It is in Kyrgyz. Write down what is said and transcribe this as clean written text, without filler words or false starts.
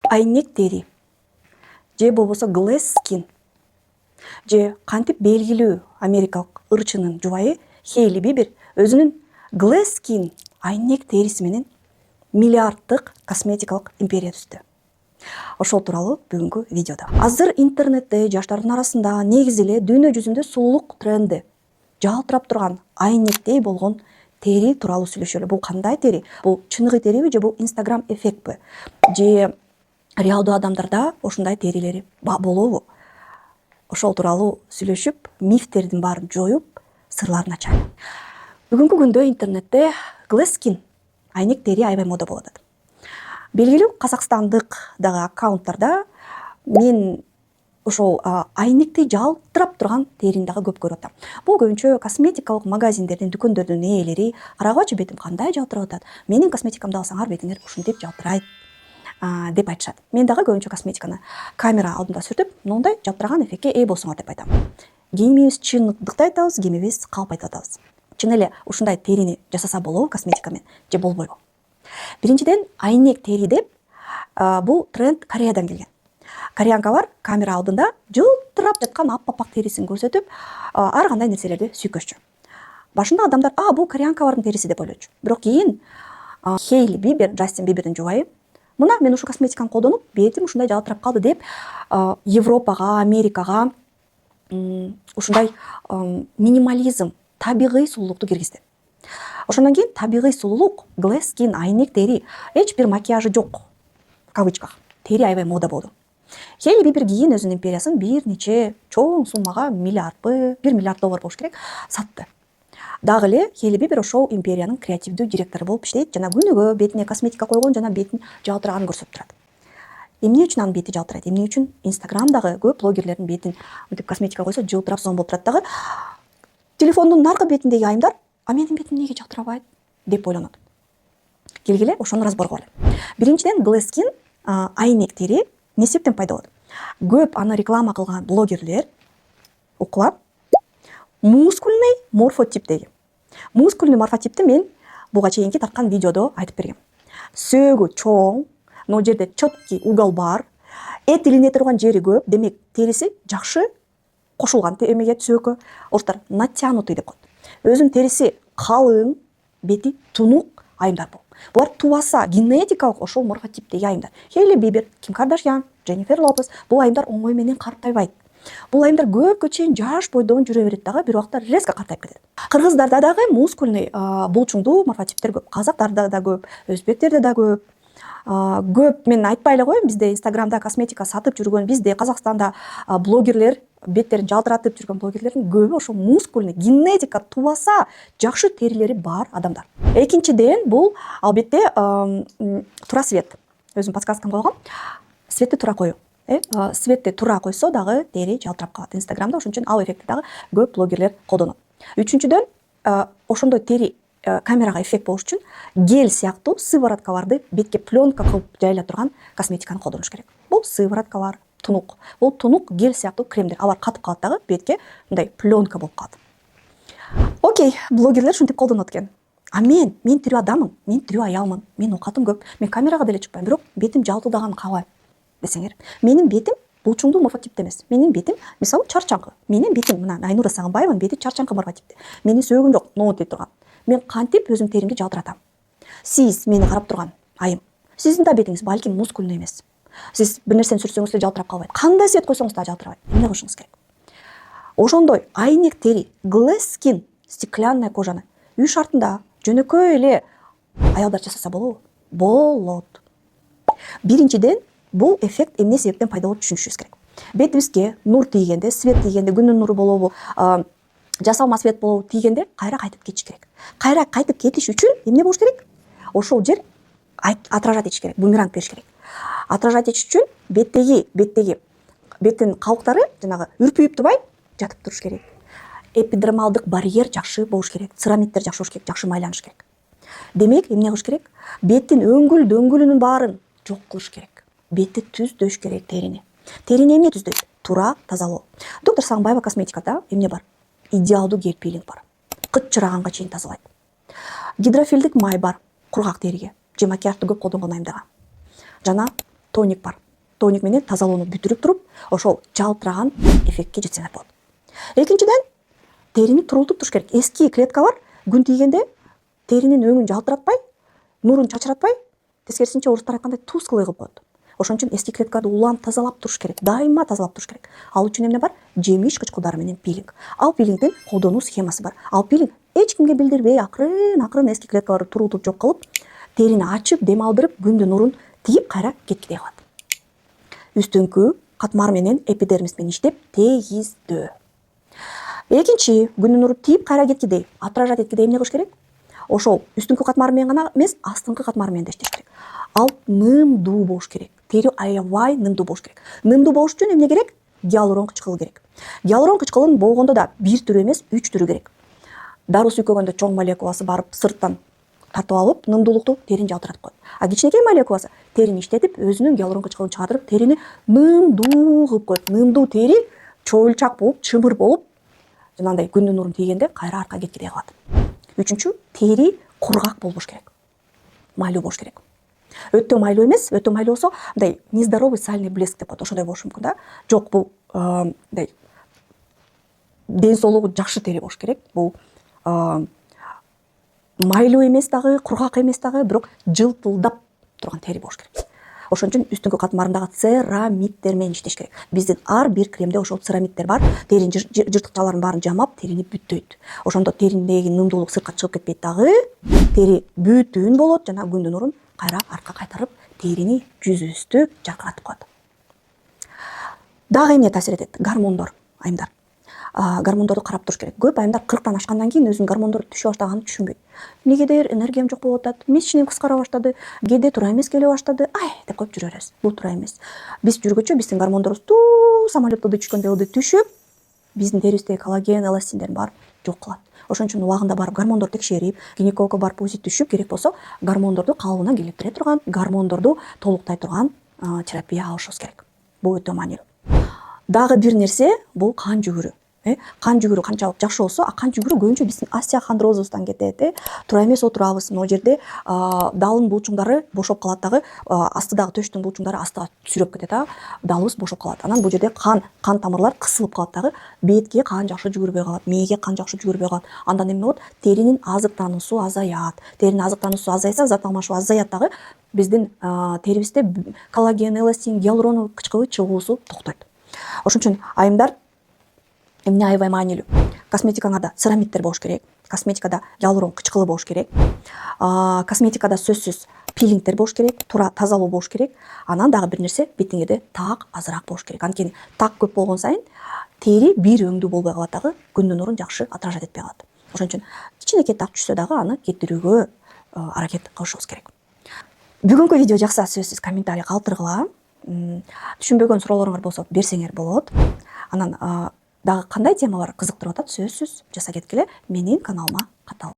айнек тери же болбосо glass skin же кантип белгилүү америкалык ырчынын жубайы Хейли Бибер өзүнүн glass skin айнек териси менен миллиарддык косметикалык империя түздү. Ошол тууралуу бүгүнкү видеодо. Азыр интернетте жаштардын арасында негизи эле дүйнө жүзүндө сулуулук тренди жалтырап турган айнектей болгон тери тууралуу сүйлөшөлү. Бул кандай тери? Бул чыныгы териби же бул инстаграм эффектпи? Же реалдуу адамдарда ошондой терилери болобу? Ошол тууралуу сүйлөшүп, мифтердин баарын жоюп, сырларын ачайын. Бүгүнкү күндө интернетте glass skin айнек тери аябай мода болуп атат. Белгилүү казакстандык дагы аккаунттарда мен ошол айнектей жалтырап турган терини дагы көп көрүп атам. Бул көбүнчө косметикалык магазиндердин, дүкөндөрдүн ээлери карагачы бетим кандай жалтырап атат. Менин косметикамды алсаңар бетиңер ушинтип жалтырайт деп айтышат. Мен дагы көбүнчө косметиканы камера алдында сүртүп, мындай жалтыраган эффектке ээ болсоңор деп айтам. Кийимибиз чындыкты айтабыз, кийимибиз калп айтып атабыз. Чын эле ушундай терини жасаса болобу косметика менен же болбойбу? Биринчиден, айнек тери деп бул тренд Кореядан келген. Кореянка бар, камера алдында жылтырап жаткан аппак терисин көрсөтүп, ар кандай нерселерди сүйкөшчү. Башында адамдар, бул кореянкалардын териси деп ойлочу. Бирок кийин Хейли Бибер, Джастин Бибердин жубайы, мына мен ушу косметиканы колдонуп, бетим ушундай жалтырап калды деп Европага, Америкага ушундай минимализм, табигый сулуулукту киргизди. Ошондон кийин табигый сулуулук, glass skin, айнек тери, эч бир макияжы жок, кавычках, тери аябай мода болду. Хейли Бибер кийин өзүнүн империясын бир нече чоң суммага, $1 миллиард болуш керек, сатты. Дагы эле Хейли Бибер ошол империянын креативдүү директору болуп иштейт, жана күнүгө бетине косметика койгон, жана бетин жалтыраганын көрсөтүп турат. Эмне үчүн анын бети жалтырайт? Эмне үчүн Инстаграмдагы көп блогерлердин бетин мынтип косметика койсо жылтырап зон болуп турат дагы? Телефондун наркы бетиндеги айымдар, менин бетим эмнеге жалтырабайт деп ойлонот. Келгиле ошону разбор кылалы. Биринчиден, glass skin айнек тери эмне себептен пайда болот? Көп аны реклама кылган блогерлер укулап мускульный морфотип деген. Мускульный морфотипти мен буга чейинки тарткан видеодо айтып бергем. Сөөгү чоң, но жерде четкий угол бар, эт илине турган жери көп, демек териси жакшы кошулган эмеге түзөккө. Орустар натянутый деп коет. Өзүнүн териси калың, бети тунук айымдар бол. Булар тубаса генетикалык ошол морфотиптеги айымдар. Хейли Бибер, Ким Кардашьян, Дженнифер Лопес бул айымдар оңой менен картайбайт. Бул айымдар көпкө чейин жаш бойдон жүрө берет дагы, бир убакта резко картайып кетет. Кыргыздарда дагы мускульный булчуңдуу морфотиптер көп. Казактарда да көп, өзбектерде да көп. Көп мен айтпай эле коеюн, бизде Инстаграмда косметика сатып жүргөн, бизде Казакстанда блогерлер, беттерин жалтыратып жүргөн блогерлердин көбү ошо мускульный, генетика тубаса жакшы терилери бар адамдар. Экинчиден, бул албетте тура свет. Өзүм подсказкам койгом. Светти тура коюу. Светти тура койсо дагы тери жалтырап калат. Инстаграмда ошон үчүн ал эффектти дагы көп блогерлер колдонот. Үчүнчүдөн, ошондой тери камерага эффект болуш үчүн гель сыяктуу сывороткаларды бетке пленка кылып жайла турган косметиканы колдонуш керек. Бул сывороткалар, тунук. Бул тунук гель сыяктуу кремдер. Алар катып калат дагы, бетке мындай пленка болуп калат. Окей, блогерлер ушинтип колдонот экен. Мен тирүү адаммын, мен тирүү аялмын, мен оокатым көп, мен камерага деле чыкпайм, бирок бетим жалтылдаганын каалайм десеңер. Менин бетим булчуңдуу морфотипте эмес. Менин бетим мисалы чарчаңкы. Менин бетим мына Айнура Сагынбаеванын бети чарчаңкы морфотипте. Менин сөөгүм жок, ноот дейт турган. Мен кантип өзүм теримди жалтыратам. Сиз мени карап турган айым. Сиздин да бетиңиз балким мускульный эмес. Сиз бир нерсени сүрсөңүз да жалтырап калбайт. Кандай свет койсоңуз да жалтырабайт. Эмне кылышыңыз керек? Ошондой айнек тери, glass skin, стеклянная кожаны үй шартында жөнөкөй эле аялдар жасаса болобу? Болот. Биринчиден, бул эффект эмне себептен пайда болуп түшүнүшүбүз керек. Бетибизге нур тийгенде, свет тийгенде, күнүн нуру болобу, жасалма свет болобу тийгенде кайра кайтып кетиш керек. Кайра кайтып кетиш үчүн эмне болуш керек? Ошол жер отражать этиш керек, бумеранг бериш керек. Отражать этиш үчүн беттин калктары жанагы үрпүйүп турбай жатып туруш керек. Эпидермалдык барьер жакшы болуш керек, церамиттер жакшы болуш керек, жакшы майланыш керек. Демек, эмне кылыш керек? Беттин дөңгүлүнүн баарын жок кылыш керек. Бетти түздөш керек терини. Терини эмне түздөйт? Тура тазалоо. Доктор Сагынбаева косметикада эмне бар? Идеалдуу гель пилинг бар. Кыччыраганга чейин тазалайт. Гидрофилдик май бар, кургак териге же макияжды көп колдонгон айымдарга. Жана тоник бар. Тоник менен тазалоону бүтүрүп туруп, ошол жалтыраган эффектке жетсеңер болот. Экинчиден, терини турултуп туруш керек. Эски клетка бар, күн тийгенде теринин өңүн жалтыратпай, нурун чачыратпай, тескерисинче орустар айткандай тусклый кылып коет. Ошон үчүн эски клетканы улам тазалап туруш керек. Дайыма тазалап туруш керек. Ал үчүн эмне бар? Жемиш кычкылдары менен пилинг. Ал пилингдин колдонуу схемасы бар. Ал пилинг эч кимге билдирбей акырын эски клеткаларды турултуп жок кылып, терини ачып, дем алдырып, күндүн нурун тийип кайра кеткидей кылат. Үстүңкү катмар менен эпидермис менен иштеп тийгиздөө. Экинчи, күндүн нуру тийип кайра кеткидей, отражать эткидей эмне кылыш керек? Ошол үстүңкү катмар менен гана эмес, астыңкы катмар менен да иштеш керек. Ал нымдуу болуш керек. Тери аябай нымдуу болуш керек. Нымдуу болуш үчүн эмне керек? Гиалурон кычкылы керек. Гиалурон кычкылын болгондо да 1 түрү эмес, 3 түрү керек. Дару сүйкөгөндө чоң молекуласы барып сырттан тартып алып, нымдуулукту терини жалтыратып коет. А кичинекей молекуласы терини иштетип, өзүнүн гиалурон кычкылын чыгардырып, терини нымдуу кылып коет. Нымдуу тери чоюлчак болуп, чымыр болуп, жанагындай күндүн нурун тийгенде кайра арка кеткидей кылат. Үчүнчү, тери кургак болбош керек. Майлуу болуш керек. Өтө майлуу эмес, өтө майлуу болсо, мындай нездоровый сальный блеск деп коет. Ошондой болуш мүмкүн да. Жок, бул мындай ден соолугу жакшы тери болуш керек. Бул майлуу эмес дагы, кургак эмес дагы, бирок жылтылдап турган тери болуш керек. Ошон үчүн үстүңкү катмарындагы церамиддер менен иштеш керек. Биздин ар бир кремде ошол церамиддер бар. Теринин жыртыкчаларын баарын жамап, терини бүттөйт. Ошондо териндеги нымдуулук сыртка чыгып кетпейт дагы. Тери бүтүн болот жана күндүн нурун кайра арка кайтарып, терини жүзүстү жаркыратып коет. Дагы эмне таасир этет? Гормондор, айымдар. Гормондорду карап туруш керек. Көп айымдар 40тан ашкандан кийин өзүнүн гормондору түшө баштаганын түшүнбөйт. Эмнегедир энергиям жок болуп атат, месячныйым кыскара баштады, кээде туура эмес келе баштады, деп коюп жүрө беребиз. Бул туура эмес. Биз жүргөчө биздин гормондорубуз самолетто түшкөндөй ылдый түшүп, биздин терибиздеги коллаген, эластиндерин баарын жок кылат. Ошон үчүн убагында барып гормондорду текшерип, гинекологко барып УЗИ түшүп, керек болсо гормондорду калыбына келтире турган, гормондорду толуктай турган терапия алышыбыз керек. Бул өтө маанилүү. Дагы бир нерсе, бул кан жүгүрү. Кан жүгүрү канчалык жакшы болсо, кан жүгүрү көбүнчө биздин остеохондрозубуздан кетет. Туура эмес отурабыз, могу жерде далын булчуңдары бошоп калат дагы, астыдагы төштүн булчуңдары астыга сүрөп кетет, далыбыз бошоп калат. Анан бул жерде кан тамырлар кысылып калат дагы, бетке кан жакшы жүгүрбөй калат, мээге кан жакшы жүгүрбөй калат. Андан эмне болот? Теринин азыктануусу азаят. Теринин азыктануусу азайса, зат алмашуу азаят дагы, биздин терибизде коллаген, эластин, гиалурон кычкылы чыгуусу токтойт. Ошон үчүн айымдар эмне аябай маанилүү? Косметикаңарда церамиддер болуш керек. Косметикада гиалурон кычкылы болуш керек. Косметикада сөзсүз пилингдер болуш керек, туура тазалоо болуш керек. Анан дагы бир нерсе, бетиңерде так азыраак болуш керек. Анткени так көп болгон сайын тери бир өңдүү болбой калат дагы, күндүн нурун жакшы отражать этпей калат. Ошон үчүн кичинекей так түшсө дагы аны кетирүүгө аракет кылышыбыз керек. Бүгүнкү видео жакса, сөзсүз комментарий калтыргыла. Түшүнбөгөн суроолоруңар болсо берсеңер болот. Анан дагы кандай темалар кызыктырып атат, сөзсүз жаса кеткиле, менин каналыма каттал.